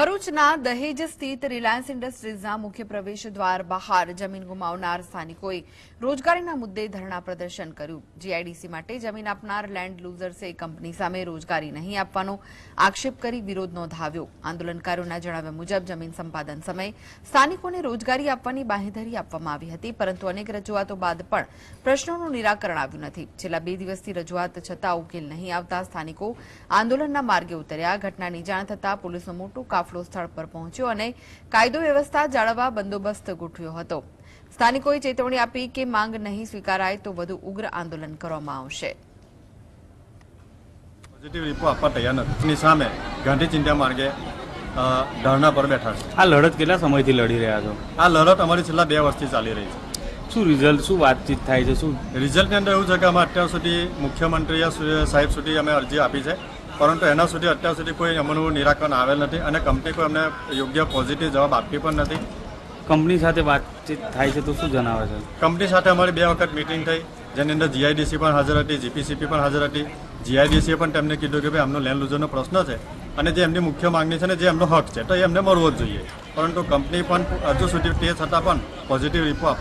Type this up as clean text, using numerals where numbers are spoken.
ભરૂચના દહેજ સ્થિત રિલાયન્સ ઇન્ડસ્ટ્રીઝના મુખ્ય પ્રવેશ દ્વાર બહાર જમીન ગુમાવનાર સ્થાનિકોએ રોજગારીના મુદ્દે ધરણા પ્રદર્શન કર્યું। જીઆઈડીસી માટે જમીન આપનાર લેન્ડ લૂઝર્સે કંપની સામે રોજગારી નહીં આપવાનો આક્ષેપ કરી વિરોધ નોંધાવ્યો। આંદોલનકારોના જણાવ્યા મુજબ જમીન સંપાદન સમયે સ્થાનિકોને રોજગારી આપવાની બાંહેધરી આપવામાં આવી હતી, પરંતુ અનેક રજૂઆતો બાદ પણ પ્રશ્નોનું નિરાકરણ આવ્યું નથી। છેલ્લા 2 દિવસથી રજૂઆત છતાં ઉકેલ નહીં આવતા સ્થાનિકો આંદોલનના માર્ગે ઉતર્યા। ઘટનાની જાણ થતાં પોલીસનો મોટો કાફલો સ્થળ પર પહોંચ્યો અને કાયદો વ્યવસ્થા જાળવવા બંદોબસ્ત ગોઠવ્યો હતો। સ્થાનિકોએ ચેતવણી આપી કે માંગ નહીં સ્વીકારાય તો વધુ ઉગ્ર આંદોલન કરવામાં આવશે। પોઝિટિવ રિપોર્ટ આપવા તૈયાર નથી સામે ગાંધી ચિંતા માર્ગે ધરણા પર બેઠા છે। આ લડત કેટલા સમયથી લડી રહ્યા છો? આ લડત અમારી છેલ્લા 2 વર્ષથી ચાલી રહી છે। શું રિઝલ્ટ, શું વાતચીત થાય છે? શું રિઝલ્ટની અંદર એવું છે કે અમે અત્યાર સુધી મુખ્યમંત્રી સાહેબ સુધી અમે અરજી આપી છે, પરંતુ એના સુધી અત્યાર સુધી કોઈ અમનું નિરાકરણ આવેલ નથી અને કંપની કોઈ અમને યોગ્ય પોઝિટિવ જવાબ આપતી પણ નથી। કંપની સાથે વાતચીત થાય છે તો શું જણાવે છે? કંપની સાથે અમારી 2 વખત મિટિંગ થઈ, જેની અંદર જીઆઈડીસી પણ હાજર હતી, જીપીસીપી પણ હાજર હતી। જીઆઈડીસીએ પણ તેમને કીધું કે ભાઈ આમનો લેન્ડ લૂઝરનો પ્રશ્ન છે અને જે એમની મુખ્ય માંગણી છે ને જે એમનો હક છે તો એ એમને મળવો જ જોઈએ, પરંતુ કંપની પણ હજુ સુધી તે છતાં પણ પોઝિટિવ રિપોર્ટ